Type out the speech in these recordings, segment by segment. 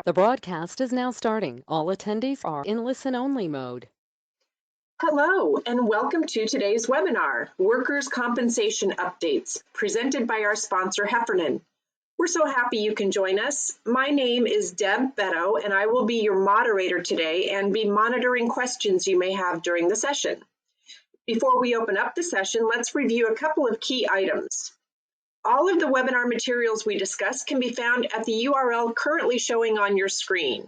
The broadcast is now starting. All attendees are in listen-only mode. Hello, and welcome to today's webinar, Workers' Compensation Updates, presented by our sponsor, Heffernan. We're so happy you can join us. My name is Deb Beto, and I will be your moderator today and be monitoring questions you may have during the session. Before we open up the session, let's review a couple of key items. All of the webinar materials we discuss can be found at the URL currently showing on your screen.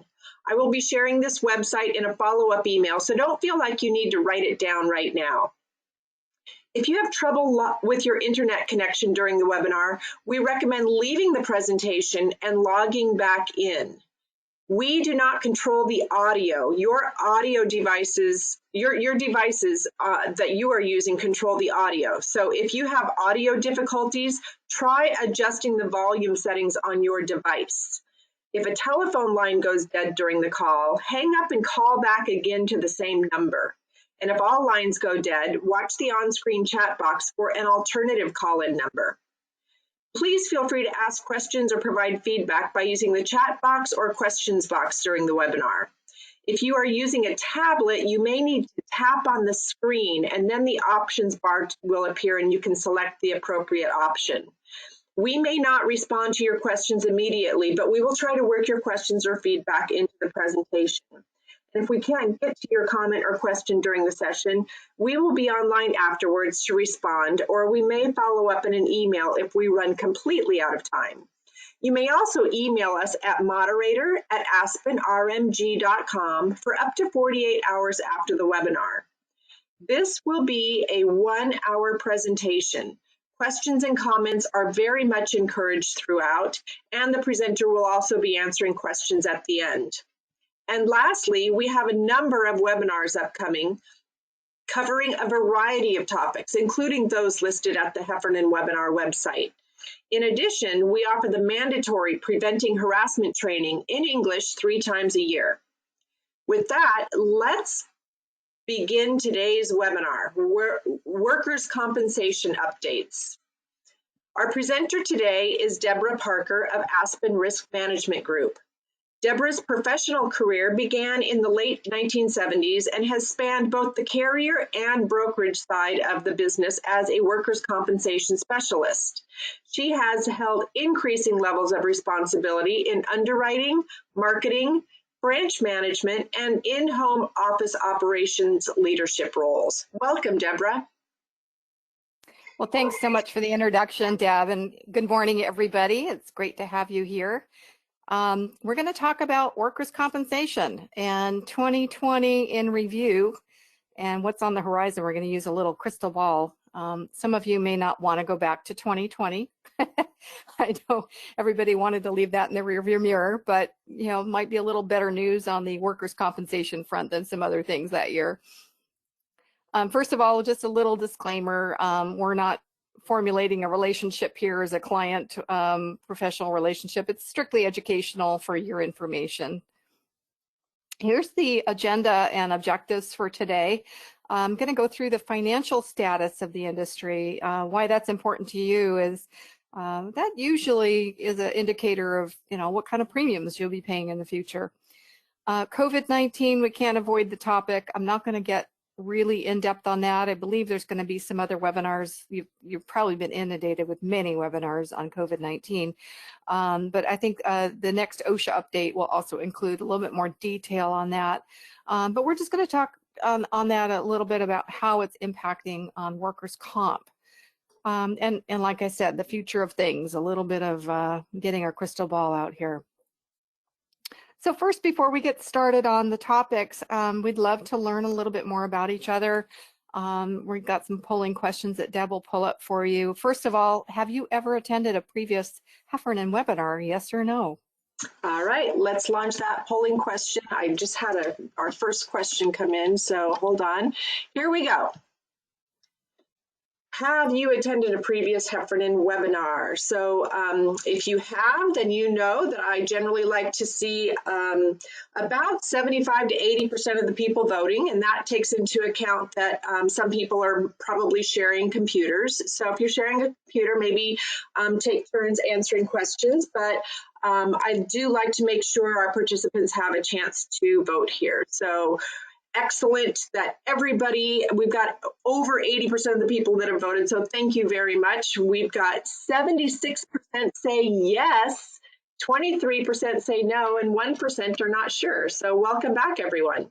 I will be sharing this website in a follow-up email, so don't feel like you need to write it down right now. If you have trouble with your internet connection during the webinar, we recommend leaving the presentation and logging back in. We do not control the audio. Your audio devices, your devices that you are using control the audio. So if you have audio difficulties, try adjusting the volume settings on your device. If a telephone line goes dead during the call, hang up and call back again to the same number. And if all lines go dead, watch the on-screen chat box for an alternative call-in number. Please feel free to ask questions or provide feedback by using the chat box or questions box during the webinar. If you are using a tablet, you may need to tap on the screen and then the options bar will appear and you can select the appropriate option. We may not respond to your questions immediately, but we will try to work your questions or feedback into the presentation. And if we can't get to your comment or question during the session, we will be online afterwards to respond, or we may follow up in an email if we run completely out of time. You may also email us at moderator@aspenrmg.com for up to 48 hours after the webinar. This will be a 1-hour presentation. Questions and comments are very much encouraged throughout, and the presenter will also be answering questions at the end. And lastly, we have a number of webinars upcoming covering a variety of topics, including those listed at the Heffernan webinar website. In addition, we offer the mandatory preventing harassment training in English 3 times a year. With that, let's begin today's webinar, Workers' Compensation Updates. Our presenter today is Deborah Parker of Aspen Risk Management Group. Deborah's professional career began in the late 1970s and has spanned both the carrier and brokerage side of the business as a workers' compensation specialist. She has held increasing levels of responsibility in underwriting, marketing, branch management, and in-home office operations leadership roles. Welcome, Deborah. Well, thanks so much for the introduction, Deb, and good morning, everybody. It's great to have you here. We're going to talk about workers' compensation and 2020 in review and what's on the horizon. We're going to use a little crystal ball. Some of you may not want to go back to 2020. I know everybody wanted to leave that in the rearview mirror, but might be a little better news on the workers' compensation front than some other things that year. First of all, just a little disclaimer, we're not formulating a relationship here as a client professional relationship. It's strictly educational for your information. Here's the agenda and objectives for today. I'm going to go through the financial status of the industry. Why that's important to you is that usually is an indicator of what kind of premiums you'll be paying in the future. COVID-19, we can't avoid the topic. I'm not going to get really in-depth on that. I believe there's going to be some other webinars. You've probably been inundated with many webinars on COVID-19, but I think the next Osha update will also include a little bit more detail on that. But we're just going to talk on that a little bit about how it's impacting on workers' comp. And like I said, the future of things, a little bit of getting our crystal ball out here. So first, before we get started on the topics, we'd love to learn a little bit more about each other. We've got some polling questions that Deb will pull up for you. First of all, have you ever attended a previous Heffernan webinar, yes or no? All right, let's launch that polling question. I just had our first question come in, so hold on. Here we go. Have you attended a previous Heffernan webinar? So if you have, then you know that I generally like to see about 75 to 80% of the people voting, and that takes into account that some people are probably sharing computers. So if you're sharing a computer, maybe take turns answering questions, but I do like to make sure our participants have a chance to vote here. So excellent that everybody, we've got over 80% of the people that have voted. So thank you very much. We've got 76% say yes, 23% say no, and 1% are not sure. So welcome back, everyone.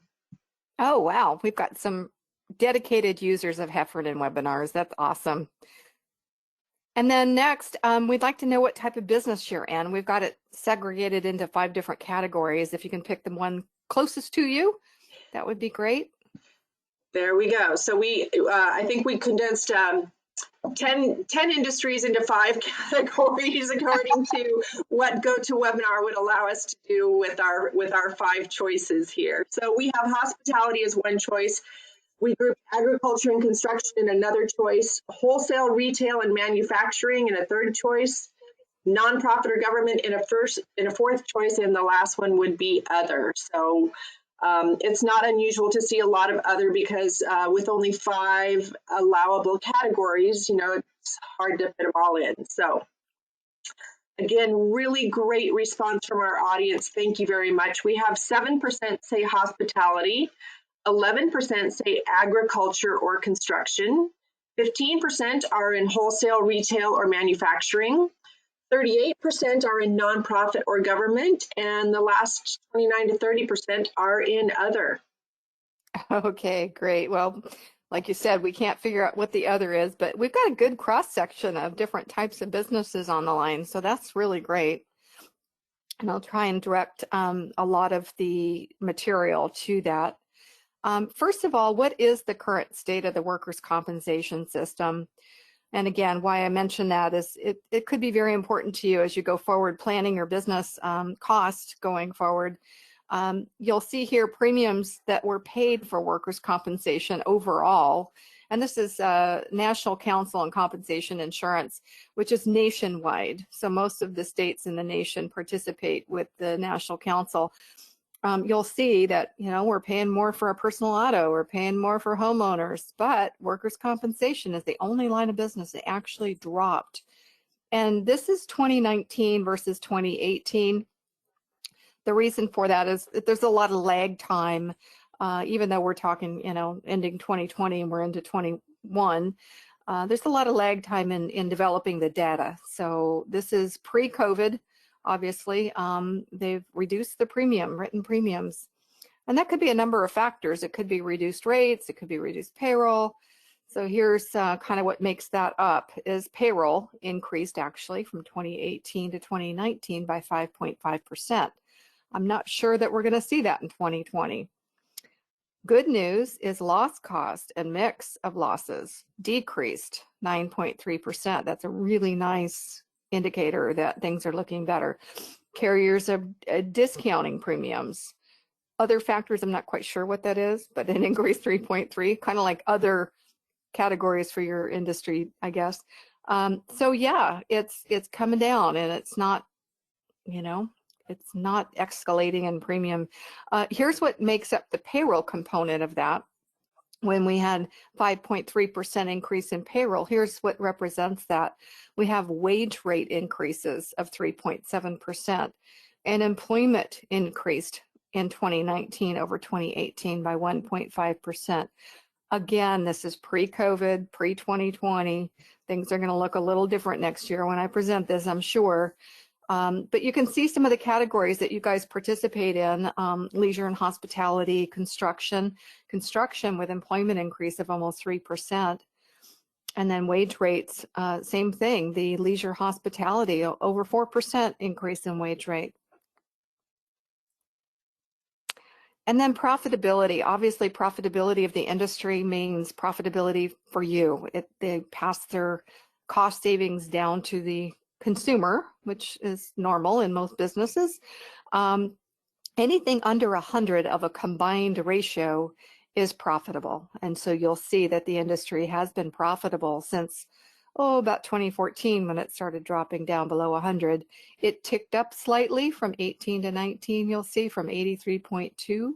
Oh, wow. We've got some dedicated users of Heffernan webinars. That's awesome. And then next, we'd like to know what type of business you're in. We've got it segregated into 5 different categories. If you can pick the one closest to you, that would be great. There we go. So I think we condensed 10 industries into 5 categories according to what GoToWebinar would allow us to do with our 5 choices here. So we have hospitality as one choice. We group agriculture and construction in another choice, wholesale, retail, and manufacturing in a third choice, nonprofit or government in a fourth choice, and the last one would be other. So it's not unusual to see a lot of other because with only 5 allowable categories, it's hard to fit them all in. So again, really great response from our audience. Thank you very much. We have 7% say hospitality, 11% say agriculture or construction, 15% are in wholesale, retail, or manufacturing, 38% are in nonprofit or government, and the last 29 to 30% are in other. Okay, great. Well, like you said, we can't figure out what the other is, but we've got a good cross section of different types of businesses on the line, so that's really great. And I'll try and direct a lot of the material to that. First of all, what is the current state of the workers' compensation system? And again, why I mention that is it could be very important to you as you go forward planning your business cost going forward. You'll see here premiums that were paid for workers' compensation overall. And this is National Council on Compensation Insurance, which is nationwide. So most of the states in the nation participate with the National Council. You'll see that, we're paying more for our personal auto, we're paying more for homeowners, but workers' compensation is the only line of business that actually dropped. And this is 2019 versus 2018. The reason for that is that there's a lot of lag time, even though we're talking, ending 2020 and we're into 21. There's a lot of lag time in developing the data. So this is pre-COVID. Obviously, they've reduced the written premiums. And that could be a number of factors. It could be reduced rates, it could be reduced payroll. So here's kind of what makes that up is payroll increased actually from 2018 to 2019 by 5.5%. I'm not sure that we're going to see that in 2020. Good news is loss cost and mix of losses decreased 9.3%. That's a really nice indicator that things are looking better. Carriers are discounting premiums. Other factors, I'm not quite sure what that is, but it increased 3.3, kind of like other categories for your industry, I guess. So yeah, it's coming down and it's not, it's not escalating in premium. Here's what makes up the payroll component of that. When we had 5.3% increase in payroll, here's what represents that. We have wage rate increases of 3.7%, and employment increased in 2019 over 2018 by 1.5%. Again, this is pre-COVID, pre-2020. Things are going to look a little different next year when I present this, I'm sure. But you can see some of the categories that you guys participate in, leisure and hospitality, construction with employment increase of almost 3%. And then wage rates, same thing, the leisure hospitality, over 4% increase in wage rate. And then profitability, obviously profitability of the industry means profitability for you. They pass their cost savings down to the consumer, which is normal in most businesses. Anything under 100 of a combined ratio is profitable. And so you'll see that the industry has been profitable since, about 2014 when it started dropping down below 100. It ticked up slightly from 18 to 19, you'll see, from 83.2 to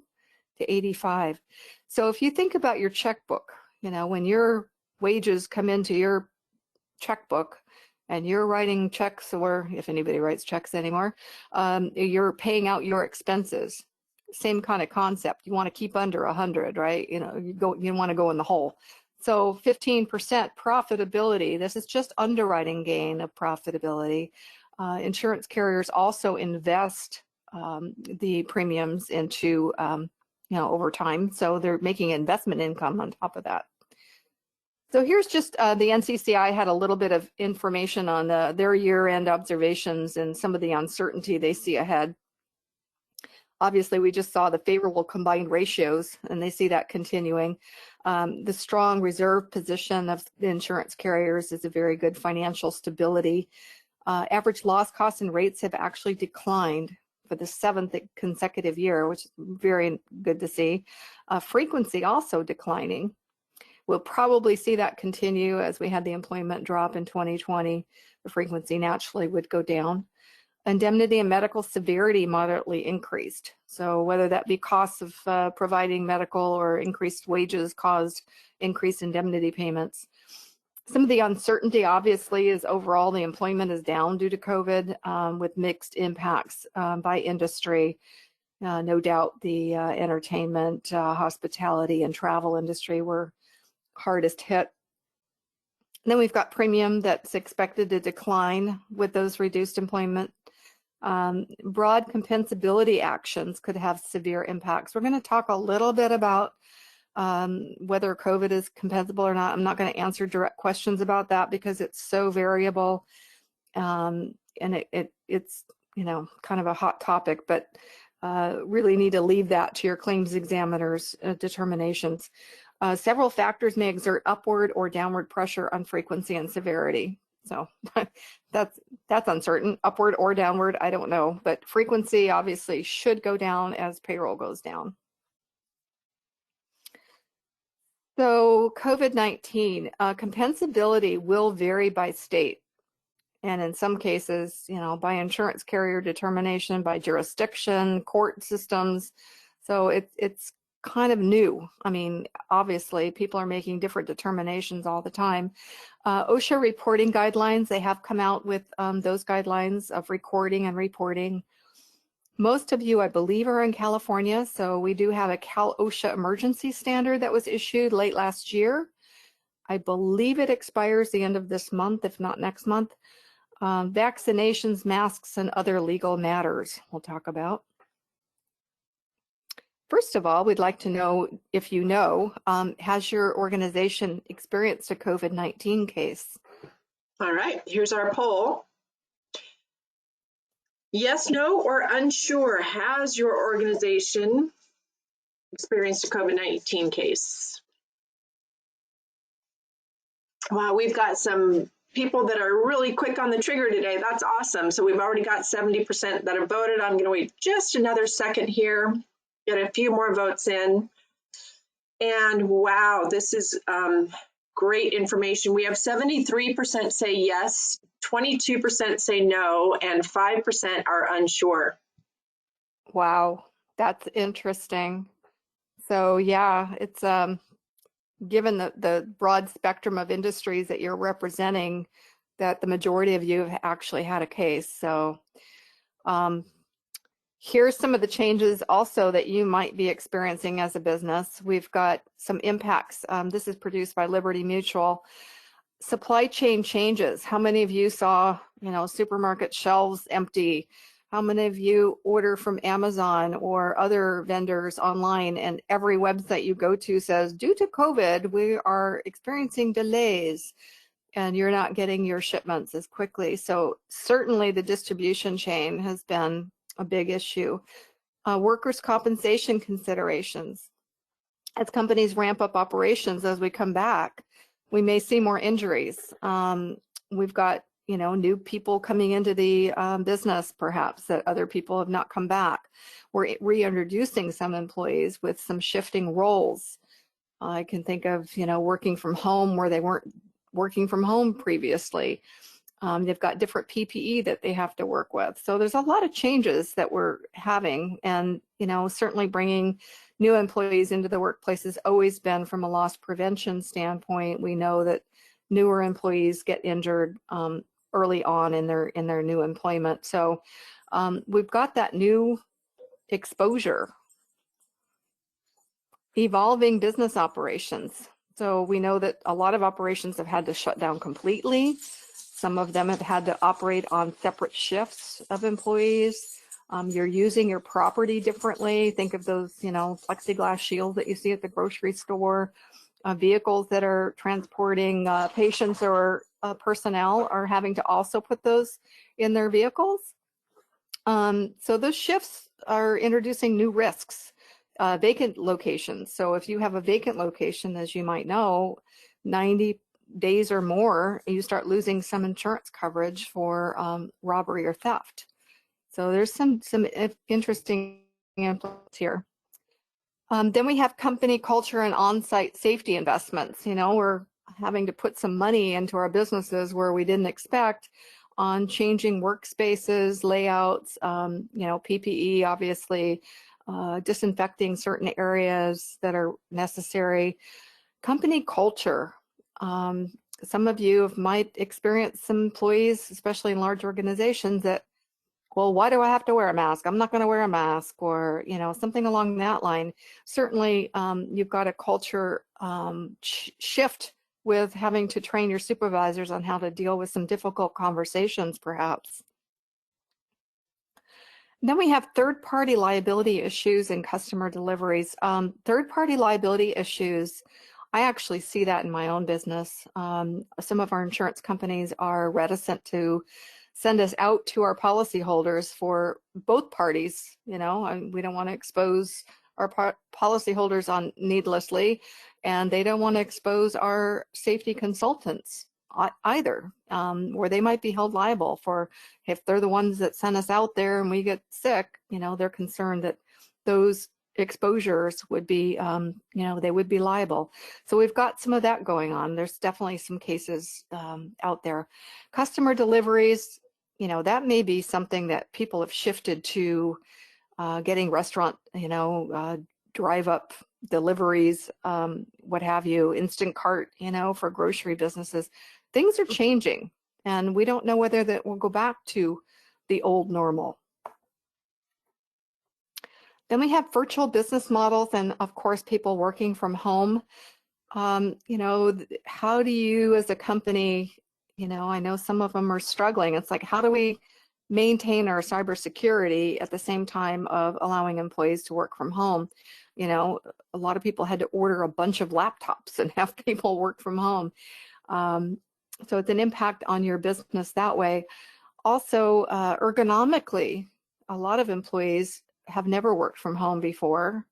85. So if you think about your checkbook, when your wages come into your checkbook, and you're writing checks, or if anybody writes checks anymore, you're paying out your expenses. Same kind of concept. You want to keep under 100, right? You know, you want to go in the hole. So 15% profitability. This is just underwriting gain of profitability. Insurance carriers also invest the premiums into, over time. So they're making investment income on top of that. So here's just the NCCI had a little bit of information on their year-end observations and some of the uncertainty they see ahead. Obviously, we just saw the favorable combined ratios, and they see that continuing. The strong reserve position of the insurance carriers is a very good financial stability. Average loss costs and rates have actually declined for the 7th consecutive year, which is very good to see. Frequency also declining. We'll probably see that continue as we had the employment drop in 2020. The frequency naturally would go down. Indemnity and medical severity moderately increased. So whether that be costs of providing medical or increased wages caused increased indemnity payments. Some of the uncertainty obviously is overall the employment is down due to COVID with mixed impacts by industry. No doubt the entertainment, hospitality, and travel industry were hardest hit. And then we've got premium that's expected to decline with those reduced employment. Broad compensability actions could have severe impacts. We're going to talk a little bit about whether COVID is compensable or not. I'm not going to answer direct questions about that because it's so variable, and it's kind of a hot topic, but really need to leave that to your claims examiner's determinations. Several factors may exert upward or downward pressure on frequency and severity. So that's uncertain. Upward or downward, I don't know. But frequency obviously should go down as payroll goes down. So COVID-19, compensability will vary by state. And in some cases, by insurance carrier determination, by jurisdiction, court systems. So it's kind of new. I mean, obviously, people are making different determinations all the time. Osha reporting guidelines, they have come out with those guidelines of recording and reporting. Most of you, I believe, are in California, so we do have a Cal OSHA emergency standard that was issued late last year. I believe it expires the end of this month, if not next month. Vaccinations, masks, and other legal matters we'll talk about. First of all, we'd like to know if you know, has your organization experienced a COVID-19 case? All right, here's our poll. Yes, no, or unsure, has your organization experienced a COVID-19 case? Wow, we've got some people that are really quick on the trigger today. That's awesome. So we've already got 70% that have voted. I'm going to wait just another second here, get a few more votes in. And wow, this is great information. We have 73% say yes, 22% say no, and 5% are unsure. Wow, that's interesting. So yeah, it's given the broad spectrum of industries that you're representing, that the majority of you have actually had a case. So here's some of the changes also that you might be experiencing as a business. We've got some impacts. This is produced by Liberty Mutual. Supply chain changes. How many of you saw, supermarket shelves empty? How many of you order from Amazon or other vendors online, and every website you go to says, due to COVID, we are experiencing delays, and you're not getting your shipments as quickly. So certainly the distribution chain has been a big issue. Workers' compensation considerations. As companies ramp up operations, as we come back, we may see more injuries. We've got new people coming into the business, perhaps, that other people have not come back. We're reintroducing some employees with some shifting roles. I can think of, working from home where they weren't working from home previously. They've got different PPE that they have to work with. So there's a lot of changes that we're having, and certainly bringing new employees into the workplace has always been from a loss prevention standpoint. We know that newer employees get injured early on in their new employment. So we've got that new exposure. Evolving business operations. So we know that a lot of operations have had to shut down completely. Some of them have had to operate on separate shifts of employees. You're using your property differently. Think of those, plexiglass shields that you see at the grocery store. Vehicles that are transporting patients or personnel are having to also put those in their vehicles. So those shifts are introducing new risks. Vacant locations. So if you have a vacant location, as you might know, 90 days or more, you start losing some insurance coverage for robbery or theft. So there's some interesting influence here. Then we have company culture and on-site safety investments. We're having to put some money into our businesses where we didn't expect on changing workspaces, layouts, PPE, obviously, disinfecting certain areas that are necessary. Company culture. Some of you might experience some employees, especially in large organizations, that, well, why do I have to wear a mask? I'm not going to wear a mask, or something along that line. Certainly, you've got a culture shift with having to train your supervisors on how to deal with some difficult conversations, perhaps. Then we have third-party liability issues and customer deliveries. Third-party liability issues, I actually see that in my own business. Some of our insurance companies are reticent to send us out to our policyholders for both parties. We don't want to expose our policyholders on needlessly, and they don't want to expose our safety consultants either, where they might be held liable for, if they're the ones that sent us out there and we get sick, they're concerned that those exposures would be, they would be liable. So we've got some of that going on. There's definitely some cases out there. Customer deliveries, that may be something that people have shifted to, getting restaurant, drive up deliveries, what have you, instant cart, for grocery businesses. Things are changing, and we don't know whether that will go back to the old normal. Then we have virtual business models and, of course, people working from home. How do you as a company, I know some of them are struggling. It's like, how do we maintain our cybersecurity at the same time of allowing employees to work from home? A lot of people had to order a bunch of laptops and have people work from home. So it's an impact on your business that way. Also, ergonomically, a lot of employees have never worked from home before.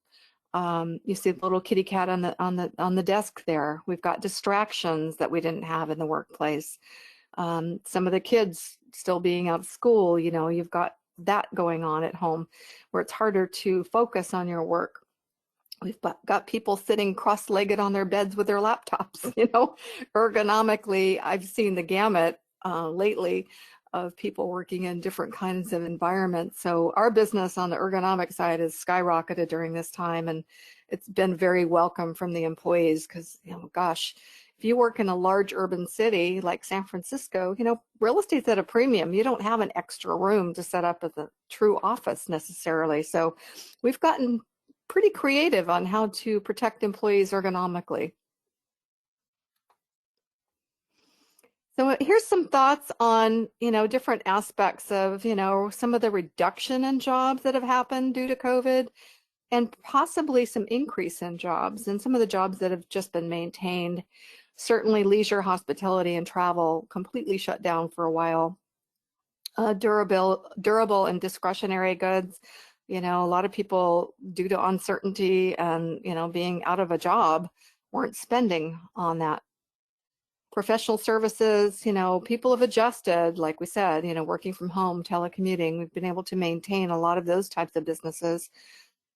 You see the little kitty cat on the desk there. We've got distractions that we didn't have in the workplace. Some of the kids still being out of school, you've got that going on at home where it's harder to focus on your work. We've got people sitting cross-legged on their beds with their laptops, Ergonomically, I've seen the gamut lately of people working in different kinds of environments. So our business on the ergonomic side has skyrocketed during this time, and it's been very welcome from the employees because, gosh, if you work in a large urban city like San Francisco, real estate's at a premium. You don't have an extra room to set up as a true office necessarily. So we've gotten pretty creative on how to protect employees ergonomically. So here's some thoughts on, different aspects of, some of the reduction in jobs that have happened due to COVID, and possibly some increase in jobs, and some of the jobs that have just been maintained. Certainly leisure, hospitality, and travel completely shut down for a while. Durable and discretionary goods. A lot of people, due to uncertainty and, being out of a job, weren't spending on that. Professional services, people have adjusted, like we said, working from home, telecommuting. We've been able to maintain a lot of those types of businesses.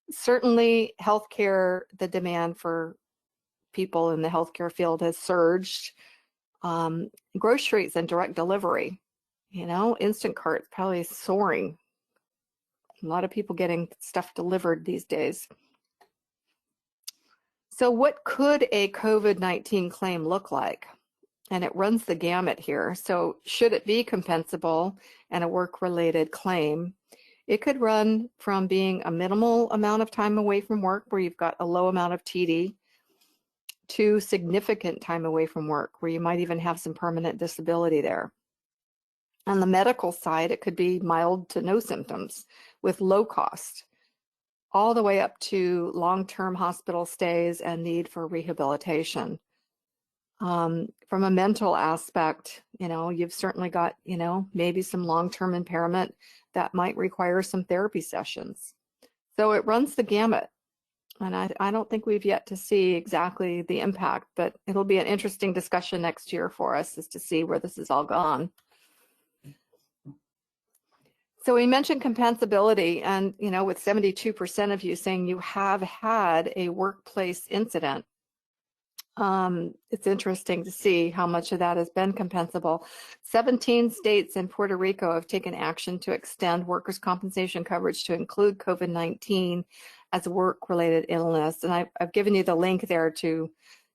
Certainly healthcare, the demand for people in the healthcare field has surged. Groceries and direct delivery, instant carts probably soaring. A lot of people getting stuff delivered these days. So what could a COVID-19 claim look like? and it runs the gamut here. So should it be compensable and a work-related claim, it could run from being a minimal amount of time away from work where you've got a low amount of TD to significant time away from work where you might even have some permanent disability there. On the medical side, it could be mild to no symptoms with low cost, all the way up to long-term hospital stays and need for rehabilitation. From a mental aspect, you've certainly got, maybe some long-term impairment that might require some therapy sessions. So it runs the gamut. And I don't think we've yet to see exactly the impact, but it'll be an interesting discussion next year for us as to see where this is all gone. So we mentioned compensability, and with 72% of you saying you have had a workplace incident, it's interesting to see how much of that has been compensable. 17 states and Puerto Rico have taken action to extend workers' compensation coverage to include COVID-19 as a work-related illness. And I've given you the link there to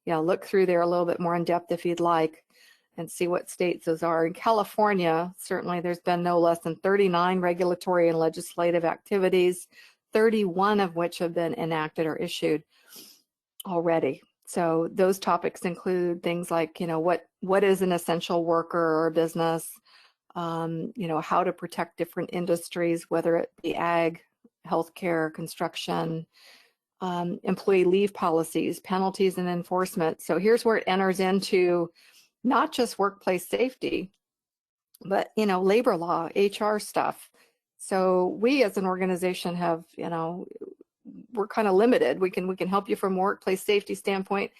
look through there a little bit more in depth if you'd like and see what states those are. In California, certainly there's been no less than 39 regulatory and legislative activities, 31 of which have been enacted or issued already. So those topics include things like, what is an essential worker or business, how to protect different industries, whether it be ag, healthcare, construction, employee leave policies, penalties, and enforcement. So here's where it enters into not just workplace safety, but, labor law, HR stuff. So we as an organization have, we're kind of limited. We can help you from a workplace safety standpoint,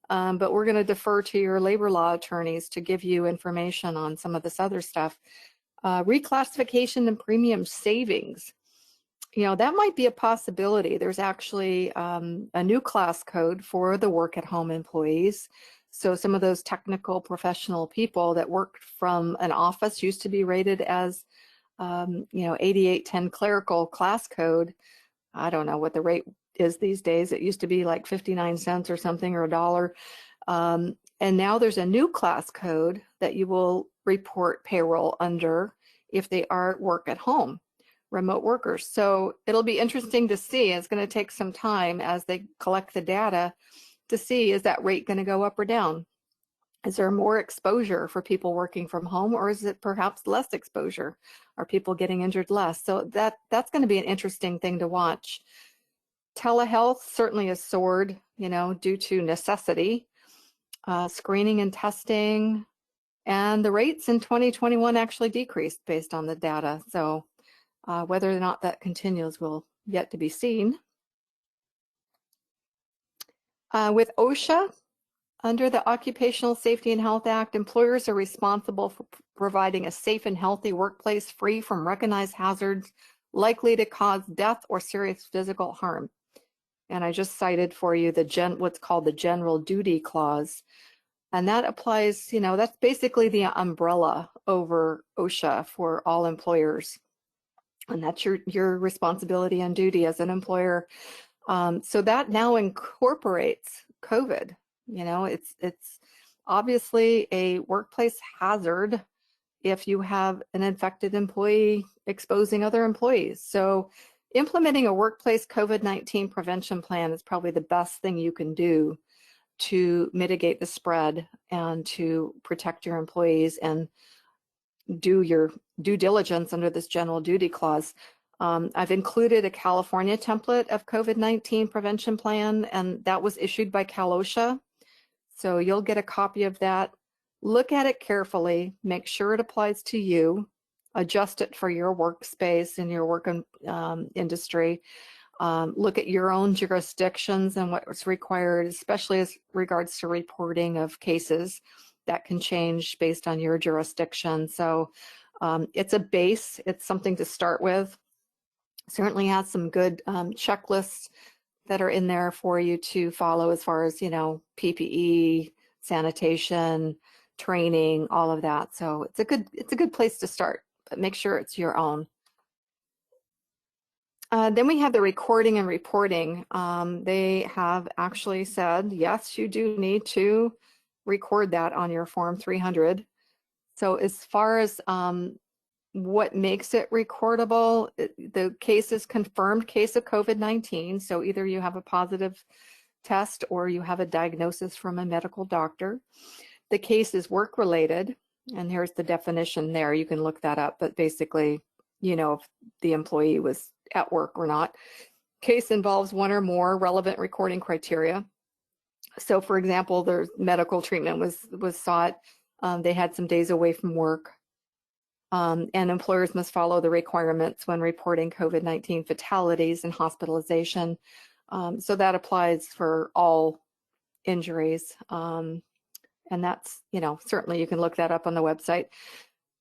but we're going to defer to your labor law attorneys to give you information on some of this other stuff. Reclassification and premium savings. That might be a possibility. There's actually a new class code for the work at home employees. So some of those technical professional people that worked from an office used to be rated as 8810 clerical class code. I don't know what the rate is these days. It used to be like 59 cents or something, or $1. And now there's a new class code that you will report payroll under if they are at work at home, remote workers. So it'll be interesting to see. It's going to take some time as they collect the data to see, is that rate going to go up or down? Is there more exposure for people working from home, or is it perhaps less exposure? Are people getting injured less? So that's going to be an interesting thing to watch. Telehealth certainly has soared, due to necessity, screening and testing, and the rates in 2021 actually decreased based on the data. So whether or not that continues will yet to be seen. With OSHA, under the Occupational Safety and Health Act, employers are responsible for providing a safe and healthy workplace free from recognized hazards likely to cause death or serious physical harm. And I just cited for you what's called the General Duty Clause. And that applies, that's basically the umbrella over OSHA for all employers. And that's your responsibility and duty as an employer. So that now incorporates COVID. It's obviously a workplace hazard if you have an infected employee exposing other employees. So implementing a workplace COVID-19 prevention plan is probably the best thing you can do to mitigate the spread and to protect your employees and do your due diligence under this general duty clause. I've included a California template of COVID-19 prevention plan, and that was issued by OSHA. So you'll get a copy of that. Look at it carefully, make sure it applies to you, adjust it for your workspace and your work industry. Look at your own jurisdictions and what's required, especially as regards to reporting of cases that can change based on your jurisdiction. So it's a base, it's something to start with. Certainly has some good checklists that are in there for you to follow as far as, PPE, sanitation, training, all of that. So it's a good place to start, but make sure it's your own. Then we have the recording and reporting. They have actually said, yes, you do need to record that on your Form 300. So as far as what makes it recordable, the case is confirmed case of COVID-19. So either you have a positive test or you have a diagnosis from a medical doctor. The case is work-related, and here's the definition there. You can look that up, but basically, you know, if the employee was at work or not. Case involves one or more relevant recording criteria. So for example, there's medical treatment was sought. They had some days away from work. And employers must follow the requirements when reporting COVID-19 fatalities and hospitalization. So that applies for all injuries. And that's, you know, certainly you can look that up on the website.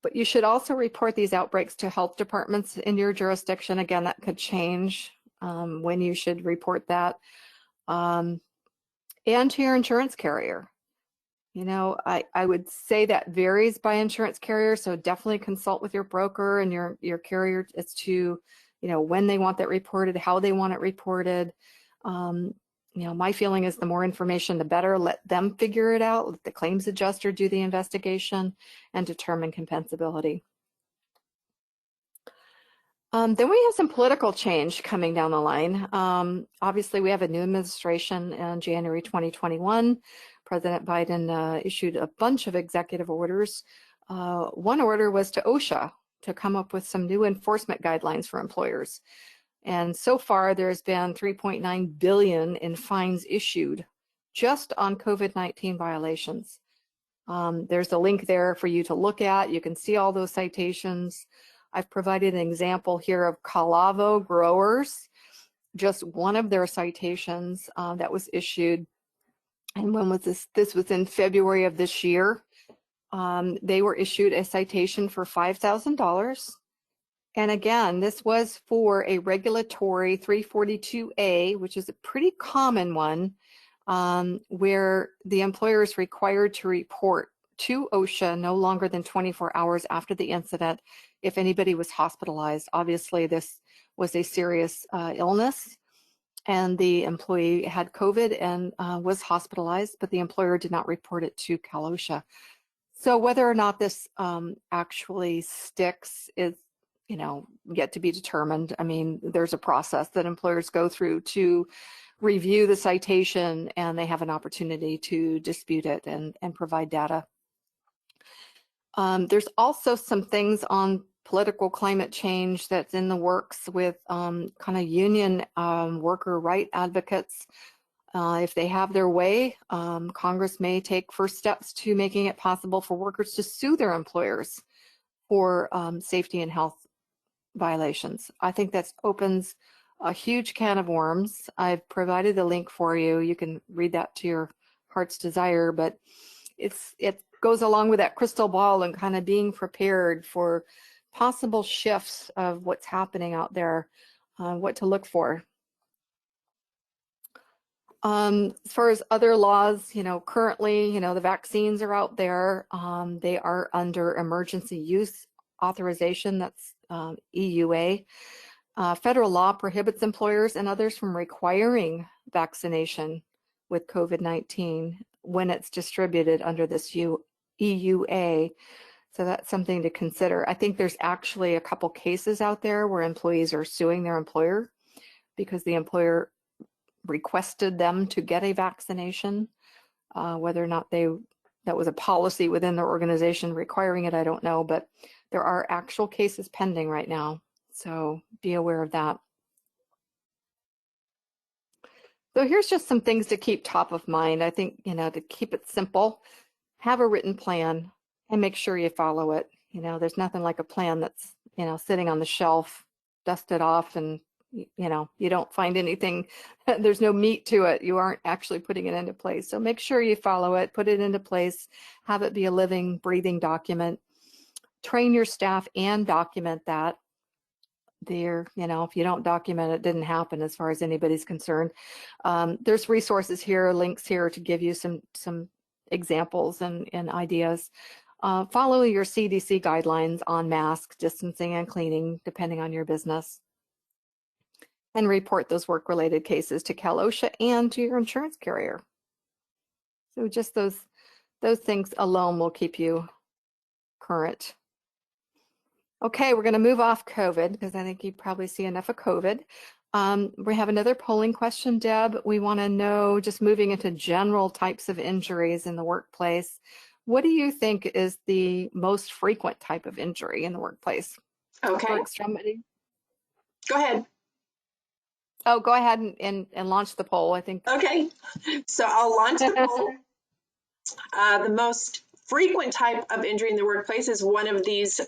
But you should also report these outbreaks to health departments in your jurisdiction. Again, that could change when you should report that. And to your insurance carrier. You know, I would say that varies by insurance carrier, so definitely consult with your broker and your carrier as to, you know, when they want that reported, how they want it reported. You know, my feeling is the more information, the better. Let them figure it out. Let the claims adjuster do the investigation and determine compensability. Then we have some political change coming down the line. Obviously, we have a new administration in January 2021. President Biden issued a bunch of executive orders. One order was to Osha to come up with some new enforcement guidelines for employers. And so far, there's been $3.9 billion in fines issued just on COVID-19 violations. There's a link there for you to look at. You can see all those citations. I've provided an example here of Calavo growers, just one of their citations that was issued. And when was this? This was in February of this year. They were issued a citation for $5,000. And again, this was for a regulatory 342A, which is a pretty common one, where the employer is required to report to Osha no longer than 24 hours after the incident if anybody was hospitalized. Obviously, this was a serious illness, and the employee had COVID and was hospitalized, but the employer did not report it to Osha. So whether or not this actually sticks is, you know, yet to be determined. I mean, there's a process that employers go through to review the citation, and they have an opportunity to dispute it and provide data. There's also some things on political climate change that's in the works with kind of union worker right advocates. If they have their way, Congress may take first steps to making it possible for workers to sue their employers for safety and health violations. I think that opens a huge can of worms. I've provided the link for you. You can read that to your heart's desire, but it goes along with that crystal ball and kind of being prepared for possible shifts of what's happening out there, what to look for. As far as other laws, you know, currently, you know, the vaccines are out there. They are under emergency use authorization, that's EUA. Federal law prohibits employers and others from requiring vaccination with COVID-19 when it's distributed under this EUA. So that's something to consider. I think there's actually a couple cases out there where employees are suing their employer because the employer requested them to get a vaccination. Whether or not that was a policy within their organization requiring it, I don't know, but there are actual cases pending right now. So be aware of that. So here's just some things to keep top of mind. I think, you know, to keep it simple, have a written plan and make sure you follow it. You know, there's nothing like a plan that's, you know, sitting on the shelf, dusted off, and, you know, you don't find anything, there's no meat to it. You aren't actually putting it into place. So make sure you follow it, put it into place, have it be a living, breathing document. Train your staff and document that. There, you know, if you don't document it, didn't happen as far as anybody's concerned. There's resources here, links here to give you some examples and ideas. Follow your CDC guidelines on mask, distancing, and cleaning, depending on your business. And report those work-related cases to OSHA and to your insurance carrier. So just those Those things alone will keep you current. Okay, we're going to move off COVID because I think you probably see enough of COVID. We have another polling question, Deb. We want to know, just moving into general types of injuries in the workplace, what do you think is the most frequent type of injury in the workplace? Okay, For extremity? go ahead. Oh, go ahead and launch the poll, I think. Okay, so I'll launch the poll. The most frequent type of injury in the workplace is one of these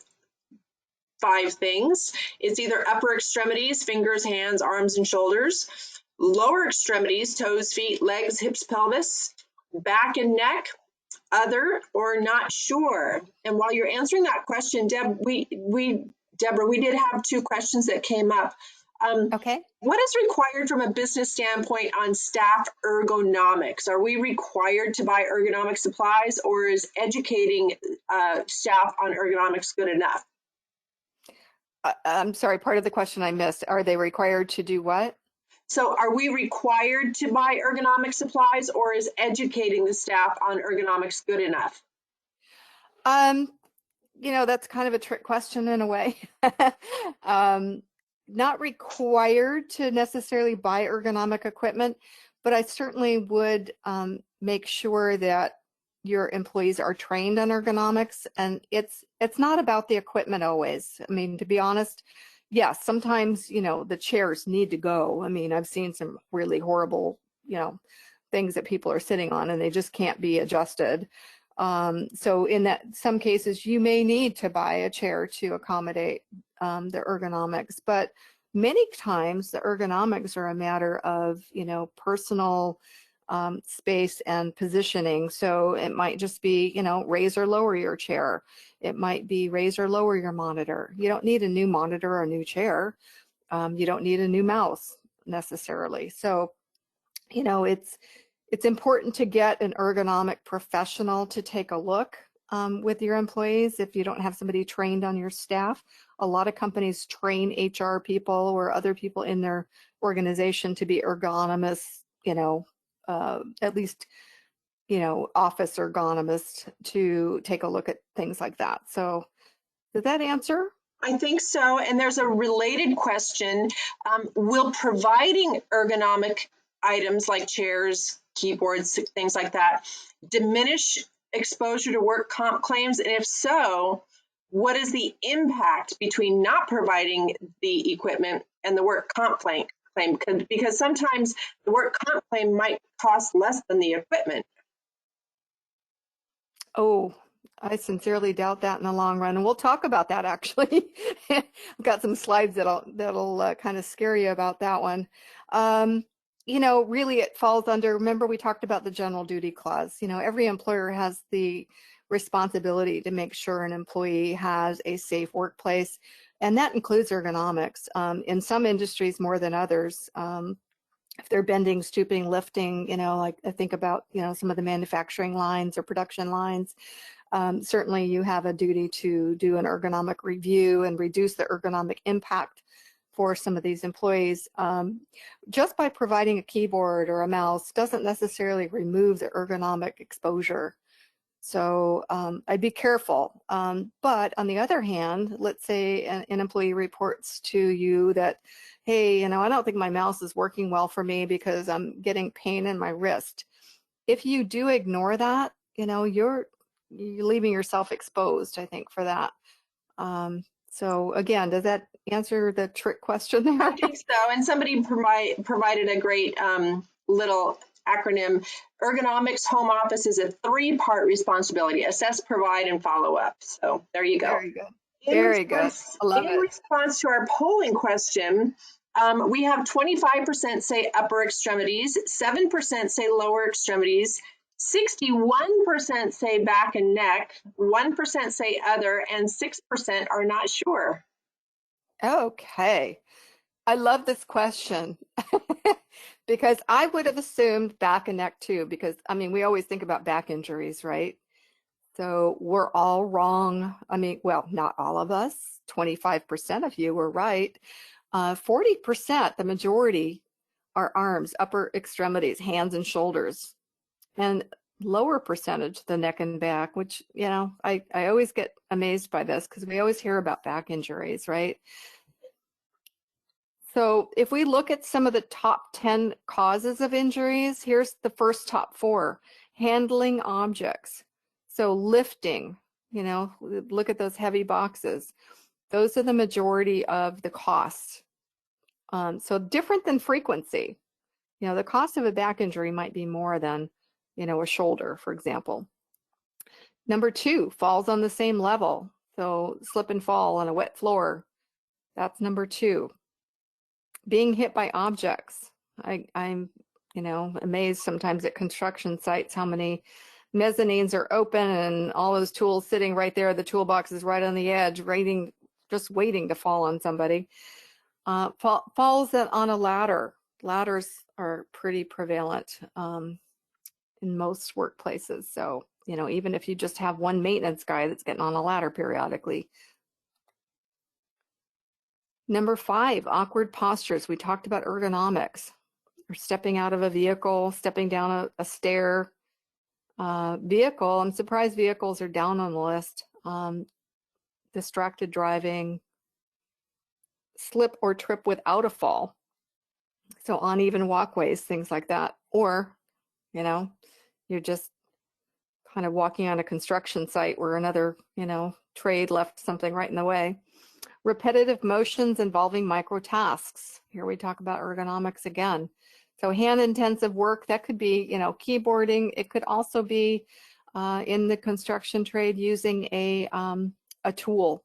5 things. It's either upper extremities, fingers, hands, arms, and shoulders, lower extremities, toes, feet, legs, hips, pelvis, back and neck, other, or not sure. And while you're answering that question, Deborah, we did have 2 questions that came up. Okay. What is required from a business standpoint on staff ergonomics? Are we required to buy ergonomic supplies, or is educating staff on ergonomics good enough? I'm sorry, part of the question I missed. Are they required to do what? So are we required to buy ergonomic supplies, or is educating the staff on ergonomics good enough? That's kind of a trick question in a way. Not required to necessarily buy ergonomic equipment, but I certainly would make sure that your employees are trained on ergonomics. And it's not about the equipment always. I mean, to be honest, yes, sometimes, the chairs need to go. I mean, I've seen some really horrible, things that people are sitting on and they just can't be adjusted. So in some cases, you may need to buy a chair to accommodate the ergonomics, but many times the ergonomics are a matter of, personal space and positioning. So it might just be, raise or lower your chair. It might be raise or lower your monitor. You don't need a new monitor or a new chair. You don't need a new mouse necessarily. So, it's important to get an ergonomic professional to take a look with your employees if you don't have somebody trained on your staff. A lot of companies train HR people or other people in their organization to be ergonomists, at least, office ergonomists to take a look at things like that. So did that answer? I think so. And there's a related question. Will providing ergonomic items like chairs, keyboards, things like that, diminish exposure to work comp claims? And if so, what is the impact between not providing the equipment and the work comp claim? Because sometimes the work comp claim might cost less than the equipment. Oh, I sincerely doubt that in the long run, and we'll talk about that actually. I've got some slides that'll kind of scare you about that one. Really it falls under, remember we talked about the general duty clause. Every employer has the responsibility to make sure an employee has a safe workplace, and that includes ergonomics. In some industries more than others. If they're bending, stooping, lifting, like I think about, some of the manufacturing lines or production lines, certainly you have a duty to do an ergonomic review and reduce the ergonomic impact for some of these employees. Just by providing a keyboard or a mouse doesn't necessarily remove the ergonomic exposure. So I'd be careful. But on the other hand, let's say an employee reports to you that, hey, I don't think my mouse is working well for me because I'm getting pain in my wrist. If you do ignore that, you're leaving yourself exposed, I think, for that. So again, does that answer the trick question there? I think so. And somebody provided a great little acronym. Ergonomics home office is a 3-part responsibility: assess, provide, and follow up. So there you go. Very good. Very good. I love it. In response to our polling question, we have 25% say upper extremities, 7% say lower extremities, 61% say back and neck, 1% say other, and 6% are not sure. Okay. I love this question because I would have assumed back and neck too, because we always think about back injuries, right? So we're all wrong. Well, not all of us. 25% of you were right. 40%, the majority, are arms, upper extremities, hands and shoulders. And lower percentage of the neck and back, which, I always get amazed by this because we always hear about back injuries, right? So if we look at some of the top 10 causes of injuries, here's the first top 4. Handling objects. So lifting, look at those heavy boxes. Those are the majority of the costs. So different than frequency. The cost of a back injury might be more than, a shoulder, for example. Number 2, falls on the same level. So slip and fall on a wet floor. That's number 2. Being hit by objects. I'm, amazed sometimes at construction sites how many mezzanines are open and all those tools sitting right there. The toolbox is right on the edge, just waiting to fall on somebody. Falls on a ladder. Ladders are pretty prevalent in most workplaces. So, even if you just have one maintenance guy that's getting on a ladder periodically. Number 5, awkward postures. We talked about ergonomics, or stepping out of a vehicle, stepping down a stair. Vehicle, I'm surprised vehicles are down on the list. Distracted driving, slip or trip without a fall. So uneven walkways, things like that. Or, you're just kind of walking on a construction site where another, trade left something right in the way. Repetitive motions involving micro tasks. Here we talk about ergonomics again. So hand-intensive work, that could be, keyboarding. It could also be in the construction trade using a tool,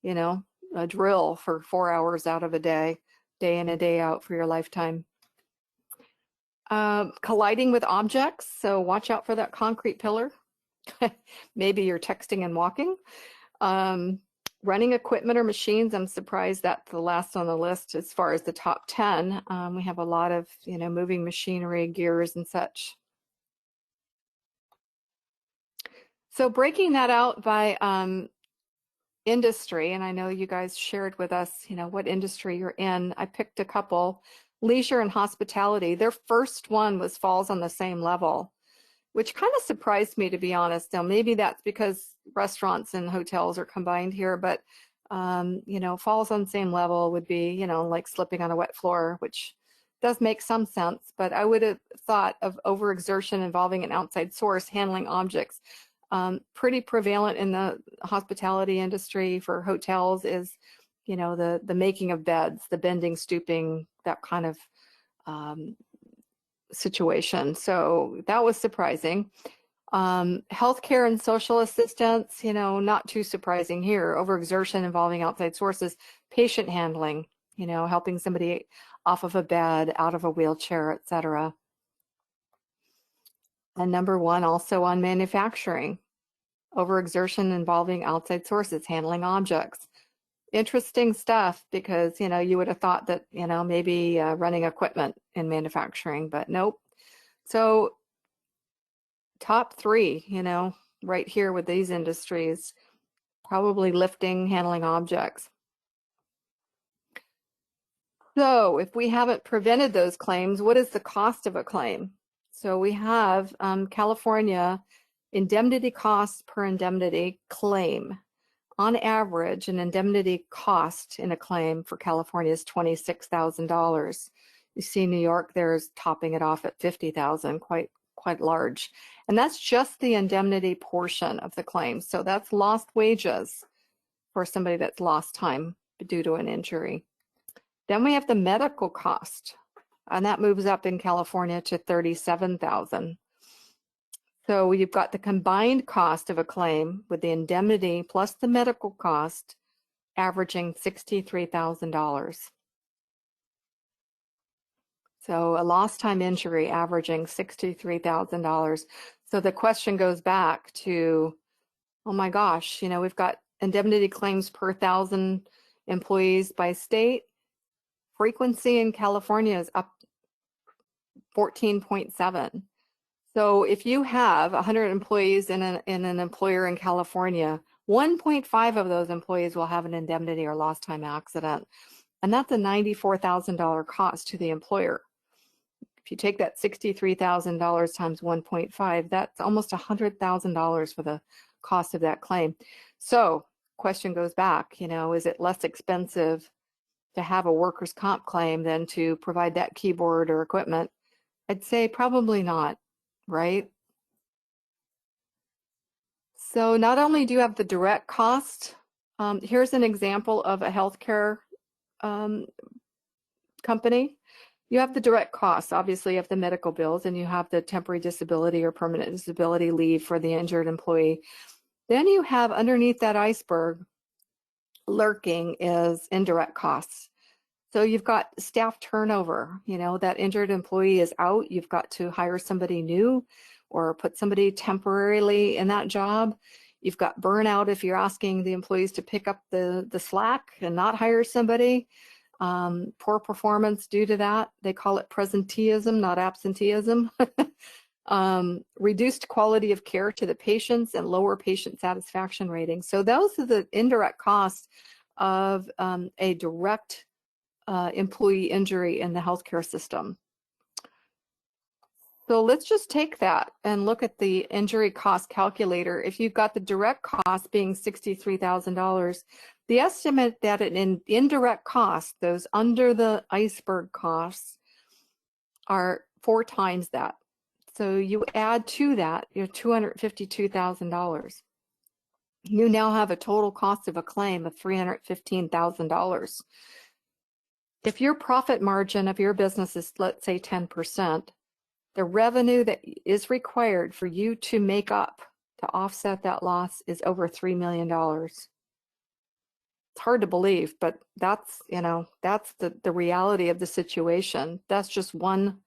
a drill for 4 hours out of a day in and day out for your lifetime. Colliding with objects, so watch out for that concrete pillar. Maybe you're texting and walking. Running equipment or machines, I'm surprised that's the last on the list as far as the top 10. We have a lot of, moving machinery, gears and such. So breaking that out by industry, and I know you guys shared with us, what industry you're in. I picked a couple. Leisure and hospitality. Their first one falls on the same level, which kind of surprised me, to be honest. Now, maybe that's because restaurants and hotels are combined here, but, falls on the same level would be, like slipping on a wet floor, which does make some sense, but I would have thought of overexertion involving an outside source, handling objects. Pretty prevalent in the hospitality industry for hotels is, the making of beds, the bending, stooping, that kind of situation. So that was surprising. Healthcare and social assistance, not too surprising here. Overexertion involving outside sources. Patient handling, helping somebody off of a bed, out of a wheelchair, etc. And number 1, also on manufacturing. Overexertion involving outside sources, handling objects. Interesting stuff because, you would have thought that, maybe running equipment in manufacturing, but nope. So top 3, right here with these industries, probably lifting, handling objects. So if we haven't prevented those claims, what is the cost of a claim? So we have California indemnity costs per indemnity claim. On average, an indemnity cost in a claim for California is $26,000. You see New York there's topping it off at $50,000, quite large. And that's just the indemnity portion of the claim. So that's lost wages for somebody that's lost time due to an injury. Then we have the medical cost, and that moves up in California to $37,000. So you've got the combined cost of a claim with the indemnity plus the medical cost averaging $63,000. So a lost time injury averaging $63,000. So the question goes back to, oh my gosh, we've got indemnity claims per 1,000 employees by state. Frequency in California is up 14.7. So if you have 100 employees in an employer in California, 1.5 of those employees will have an indemnity or lost time accident. And that's a $94,000 cost to the employer. If you take that $63,000 times 1.5, that's almost $100,000 for the cost of that claim. So question goes back, is it less expensive to have a workers' comp claim than to provide that keyboard or equipment? I'd say probably not, right? So not only do you have the direct cost, here's an example of a healthcare company. You have the direct costs, obviously, of the medical bills, and you have the temporary disability or permanent disability leave for the injured employee. Then you have underneath that iceberg lurking is indirect costs. So you've got staff turnover, that injured employee is out, you've got to hire somebody new or put somebody temporarily in that job. You've got burnout if you're asking the employees to pick up the slack and not hire somebody. Poor performance due to that. They call it presenteeism, not absenteeism. Reduced quality of care to the patients and lower patient satisfaction ratings. So those are the indirect costs of a direct employee injury in the healthcare system. So let's just take that and look at the injury cost calculator. If you've got the direct cost being $63,000, the estimate that in indirect costs, those under the iceberg costs, are 4 times that. So you add to that your $252,000. You now have a total cost of a claim of $315,000. If your profit margin of your business is, let's say, 10%, the revenue that is required for you to make up to offset that loss is over $3 million. It's hard to believe, but that's, that's the reality of the situation. That's just one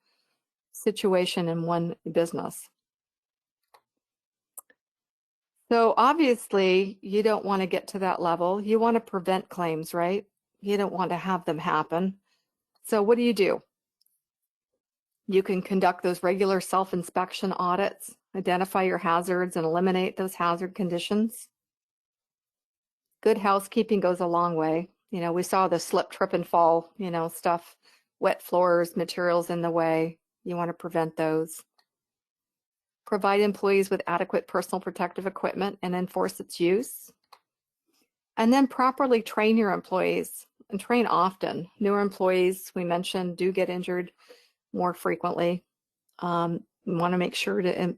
situation in one business. So obviously you don't want to get to that level. You want to prevent claims, right? You don't want to have them happen. So what do? You can conduct those regular self-inspection audits, identify your hazards and eliminate those hazard conditions. Good housekeeping goes a long way. We saw the slip, trip, and fall, stuff, wet floors, materials in the way. You want to prevent those. Provide employees with adequate personal protective equipment and enforce its use. And then properly train your employees and train often. Newer employees, we mentioned, do get injured more frequently. We want to make sure to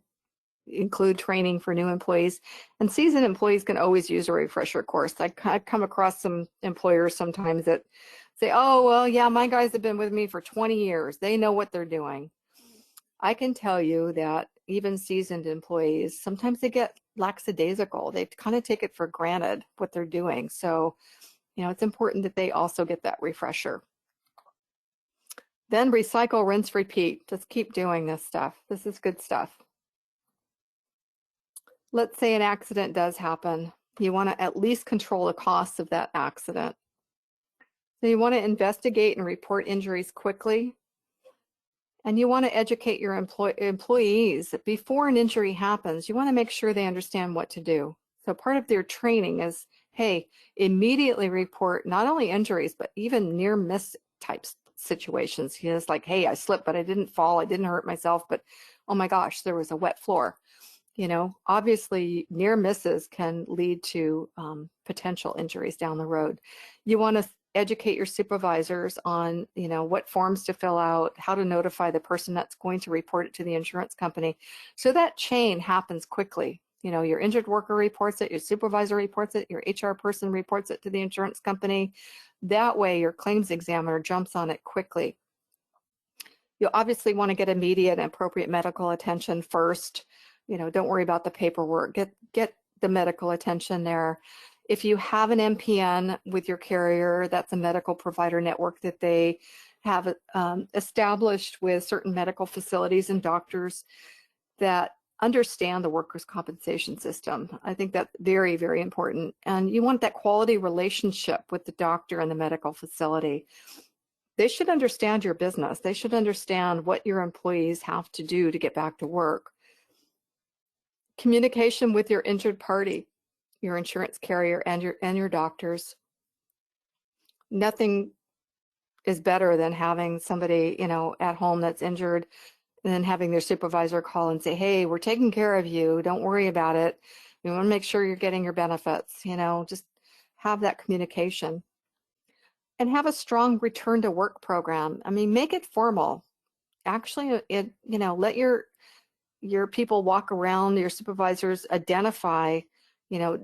include training for new employees, and seasoned employees can always use a refresher course. I come across some employers sometimes that say, oh, well, yeah, my guys have been with me for 20 years. They know what they're doing. I can tell you that even seasoned employees, sometimes they get lackadaisical. They kind of take it for granted what they're doing. So, it's important that they also get that refresher. Then recycle, rinse, repeat. Just keep doing this stuff. This is good stuff. Let's say an accident does happen. You want to at least control the costs of that accident. So you want to investigate and report injuries quickly. And you want to educate your employees before an injury happens. You want to make sure they understand what to do. So part of their training is, hey, immediately report not only injuries, but even near miss type situations. It's like, hey, I slipped, but I didn't fall. I didn't hurt myself, but oh my gosh, there was a wet floor. Obviously near misses can lead to potential injuries down the road. You want to educate your supervisors on, what forms to fill out, how to notify the person that's going to report it to the insurance company. So that chain happens quickly. Your injured worker reports it, your supervisor reports it, your HR person reports it to the insurance company. That way your claims examiner jumps on it quickly. You obviously want to get immediate and appropriate medical attention first. Don't worry about the paperwork. Get the medical attention there. If you have an MPN with your carrier, that's a medical provider network that they have established with certain medical facilities and doctors that understand the workers' compensation system. I think that's very, very important. And you want that quality relationship with the doctor and the medical facility. They should understand your business. They should understand what your employees have to do to get back to work. Communication with your injured party, your insurance carrier and your doctors. Nothing is better than having somebody, at home that's injured and then having their supervisor call and say, hey, we're taking care of you. Don't worry about it. We want to make sure you're getting your benefits, just have that communication. And have a strong return to work program. I mean, make it formal. Actually, let your people walk around, your supervisors identify,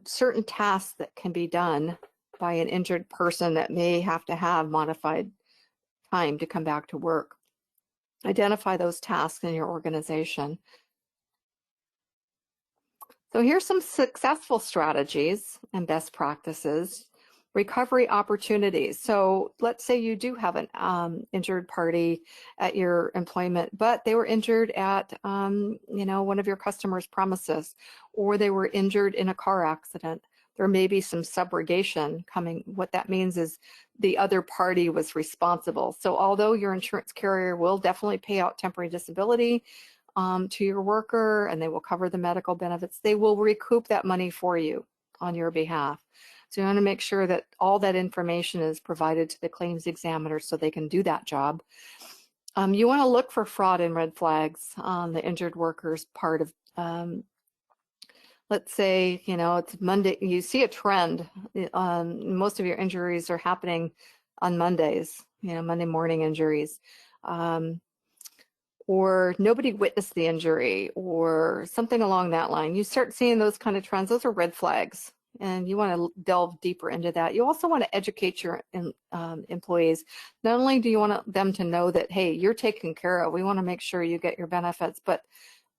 certain tasks that can be done by an injured person that may have to have modified time to come back to work. Identify those tasks in your organization. So here's some successful strategies and best practices. Recovery opportunities. So let's say you do have an injured party at your employment, but they were injured at one of your customers' premises, or they were injured in a car accident. There may be some subrogation coming. What that means is the other party was responsible. So although your insurance carrier will definitely pay out temporary disability to your worker, and they will cover the medical benefits, they will recoup that money for you on your behalf. So you want to make sure that all that information is provided to the claims examiner so they can do that job. You want to look for fraud and red flags on the injured worker's part of, let's say, it's Monday, you see a trend. Most of your injuries are happening on Mondays, Monday morning injuries. Or nobody witnessed the injury or something along that line. You start seeing those kind of trends, those are red flags. And you want to delve deeper into that. You also want to educate your employees. Not only do you want them to know that, hey, you're taken care of, we want to make sure you get your benefits, but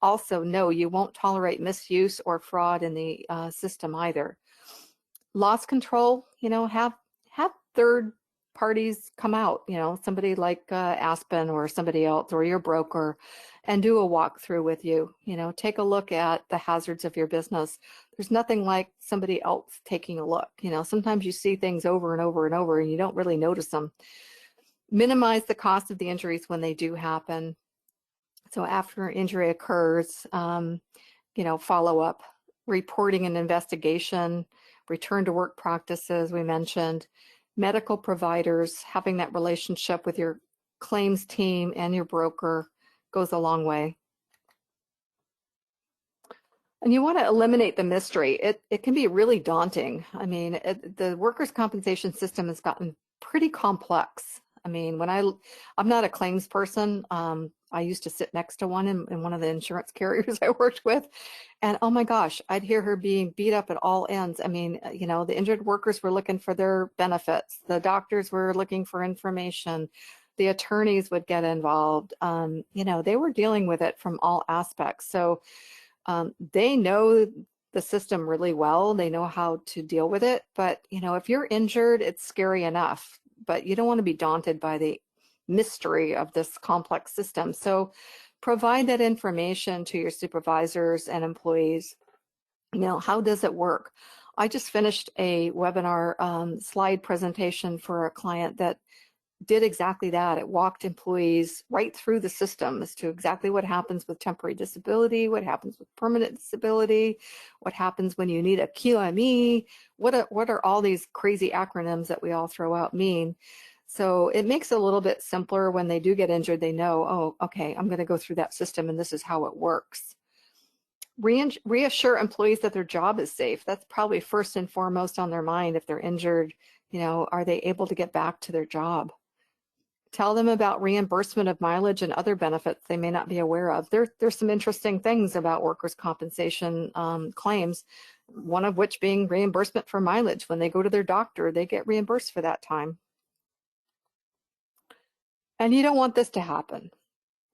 also know you won't tolerate misuse or fraud in the system either. Loss control, have third parties come out, somebody like Aspen or somebody else or your broker, and do a walkthrough with you. Take a look at the hazards of your business. There's nothing like somebody else taking a look. Sometimes you see things over and over and over and you don't really notice them. Minimize the cost of the injuries when they do happen. So after an injury occurs, follow up, reporting and investigation, return to work practices we mentioned, medical providers, having that relationship with your claims team and your broker goes a long way. And you want to eliminate the mystery. It can be really daunting. I mean, the workers' compensation system has gotten pretty complex. I mean, I'm not a claims person. I used to sit next to one in one of the insurance carriers I worked with. And oh my gosh, I'd hear her being beat up at all ends. I mean, the injured workers were looking for their benefits. The doctors were looking for information. The attorneys would get involved. They were dealing with it from all aspects. So they know the system really well. They know how to deal with it. But, if you're injured, it's scary enough. But you don't want to be daunted by the mystery of this complex system. So provide that information to your supervisors and employees. How does it work? I just finished a webinar slide presentation for a client that did exactly that. It walked employees right through the system as to exactly what happens with temporary disability, what happens with permanent disability, what happens when you need a QME, what are all these crazy acronyms that we all throw out mean. So it makes it a little bit simpler when they do get injured. They know, oh, okay, I'm going to go through that system and this is how it works. Reassure employees that their job is safe. That's probably first and foremost on their mind. If they're injured, are they able to get back to their job? Tell them about reimbursement of mileage and other benefits they may not be aware of. There's some interesting things about workers' compensation claims, one of which being reimbursement for mileage. When they go to their doctor, they get reimbursed for that time. And you don't want this to happen.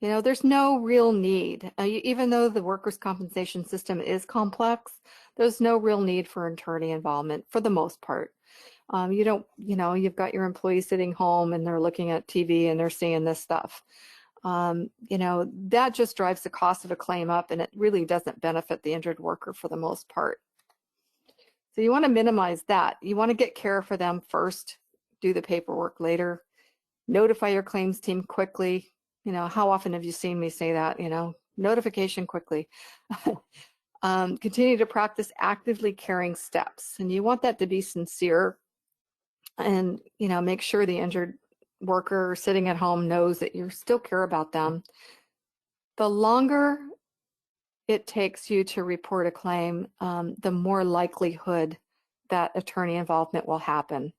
There's no real need. Even though the workers' compensation system is complex, there's no real need for attorney involvement for the most part. You've got your employees sitting home and they're looking at TV and they're seeing this stuff. That just drives the cost of a claim up and it really doesn't benefit the injured worker for the most part. So you want to minimize that. You want to get care for them first, do the paperwork later, notify your claims team quickly. How often have you seen me say that, notification quickly. Continue to practice actively caring steps. And you want that to be sincere and, make sure the injured worker sitting at home knows that you still care about them. The longer it takes you to report a claim, the more likelihood that attorney involvement will happen.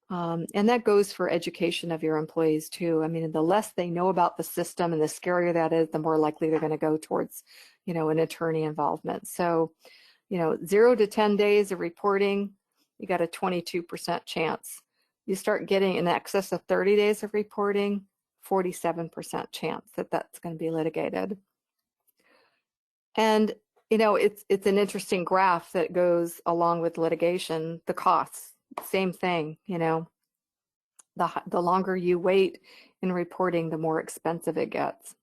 And that goes for education of your employees too. I mean, the less they know about the system and the scarier that is, the more likely they're going to go towards, an attorney involvement. So, 0 to 10 days of reporting, you got a 22% chance. You start getting in excess of 30 days of reporting, 47% chance that that's going to be litigated. And, it's an interesting graph that goes along with litigation, the costs, same thing, the longer you wait in reporting, the more expensive it gets.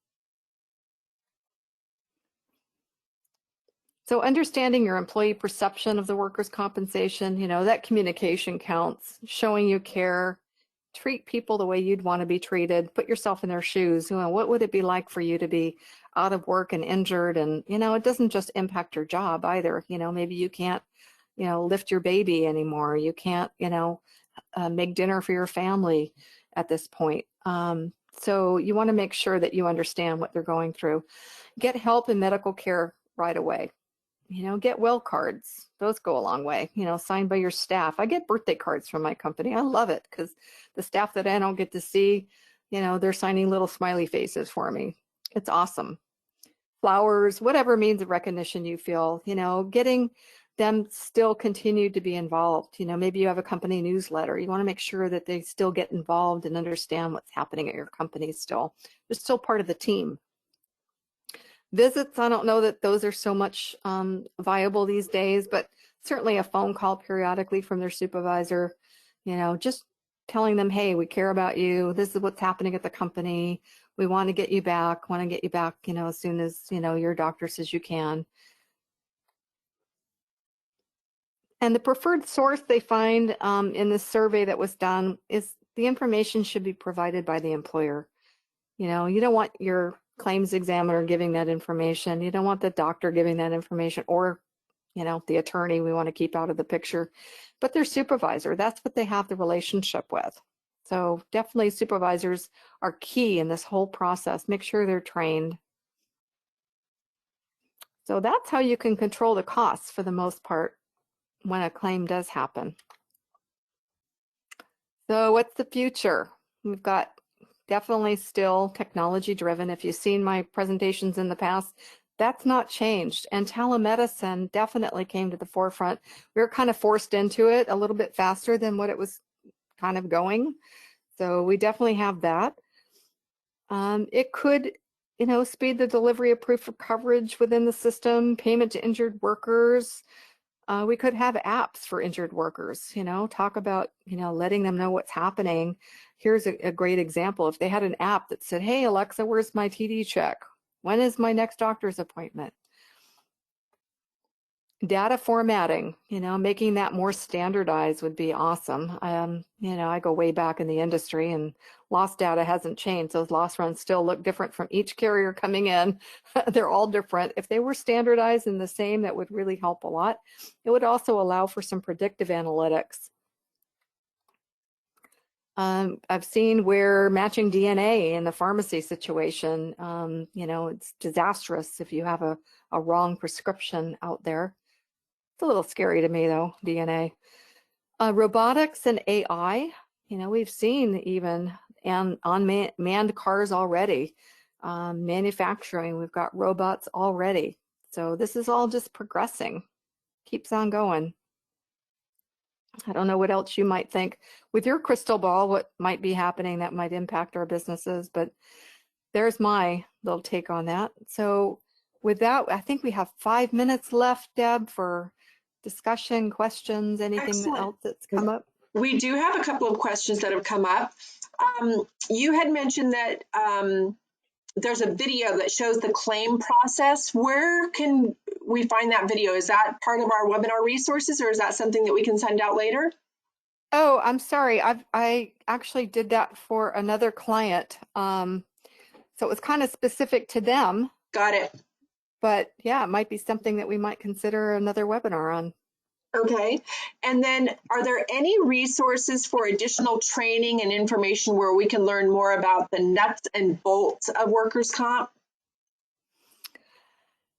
So understanding your employee perception of the workers' compensation, that communication counts, showing you care, treat people the way you'd want to be treated, put yourself in their shoes. What would it be like for you to be out of work and injured? And, it doesn't just impact your job either. Maybe you can't, lift your baby anymore. You can't, make dinner for your family at this point. So you want to make sure that you understand what they're going through. Get help in medical care right away. Get well cards. Those go a long way, signed by your staff. I get birthday cards from my company. I love it because the staff that I don't get to see, they're signing little smiley faces for me. It's awesome. Flowers, whatever means of recognition you feel, getting them still continue to be involved. Maybe you have a company newsletter. You want to make sure that they still get involved and understand what's happening at your company still. They're still part of the team. Visits, I don't know that those are so much viable these days, but certainly a phone call periodically from their supervisor, just telling them, hey, we care about you. This is what's happening at the company. We want to get you back, as soon as, your doctor says you can. And the preferred source they find in this survey that was done is the information should be provided by the employer. You don't want your claims examiner giving that information. You don't want the doctor giving that information, or, the attorney we want to keep out of the picture, but their supervisor, that's what they have the relationship with. So definitely supervisors are key in this whole process. Make sure they're trained. So that's how you can control the costs for the most part when a claim does happen. So what's the future? We've got definitely still technology driven. If you've seen my presentations in the past, that's not changed. And telemedicine definitely came to the forefront. We were kind of forced into it a little bit faster than what it was kind of going. So we definitely have that. It could, speed the delivery of proof of coverage within the system, payment to injured workers. We could have apps for injured workers, talk about, letting them know what's happening. Here's a great example. If they had an app that said, hey, Alexa, where's my TD check? When is my next doctor's appointment? Data formatting, making that more standardized would be awesome. I go way back in the industry and loss data hasn't changed. Those loss runs still look different from each carrier coming in. They're all different. If they were standardized and the same, that would really help a lot. It would also allow for some predictive analytics. I've seen where matching DNA in the pharmacy situation, it's disastrous if you have a wrong prescription out there. It's a little scary to me though, DNA. Robotics and AI, we've seen even unmanned cars already. Manufacturing, we've got robots already. So this is all just progressing, keeps on going. I don't know what else you might think with your crystal ball, what might be happening that might impact our businesses, but there's my little take on that. So with that, I think we have 5 minutes left, Deb, for discussion, questions, anything Excellent. else that's come up? We do have a couple of questions that have come up. You had mentioned that there's a video that shows the claim process. Where can we find that video? Is that part of our webinar resources, or is that something that we can send out later? Oh, I'm sorry. I actually did that for another client. So it was kind of specific to them. Got it. But yeah, it might be something that we might consider another webinar on. Okay. And then are there any resources for additional training and information where we can learn more about the nuts and bolts of workers' comp?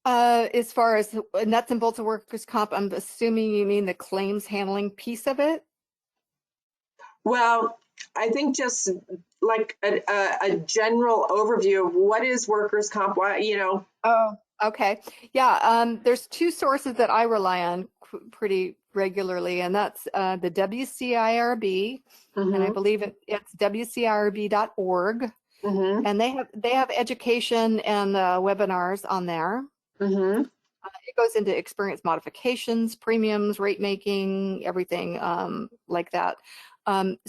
As far as nuts and bolts of workers' comp, I'm assuming you mean the claims handling piece of it? Well, I think just like a general overview of what is workers' comp, why, Oh, okay. Yeah, there's two sources that I rely on pretty regularly, and that's the WCIRB, and I Mm-hmm, believe it's wcirb.org, mm-hmm, and they have education and webinars on there. mm-hmm. It goes into experience modifications, premiums, rate making, everything like that.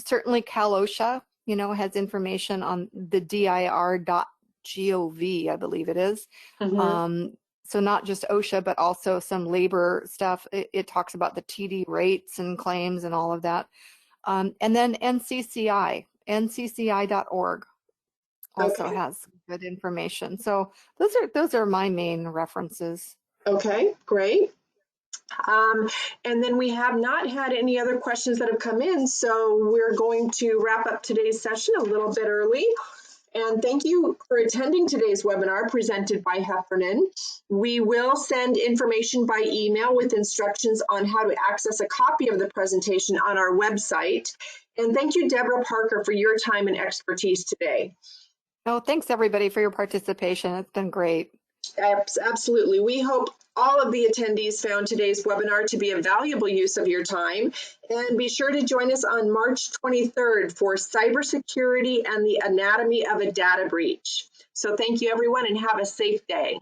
Certainly Osha, has information on the dir.gov, I believe it is. Mm-hmm. So not just OSHA, but also some labor stuff. It talks about the TD rates and claims and all of that. And then ncci.org also Okay. has good information. So those are my main references. Okay, great. And then we have not had any other questions that have come in, so we're going to wrap up today's session a little bit early. And thank you for attending today's webinar presented by Heffernan. We will send information by email with instructions on how to access a copy of the presentation on our website. And thank you, Deborah Parker, for your time and expertise today. Oh, thanks everybody for your participation. It's been great. Absolutely. We hope all of the attendees found today's webinar to be a valuable use of your time. And be sure to join us on March 23rd for Cybersecurity and the Anatomy of a Data Breach. So thank you, everyone, and have a safe day.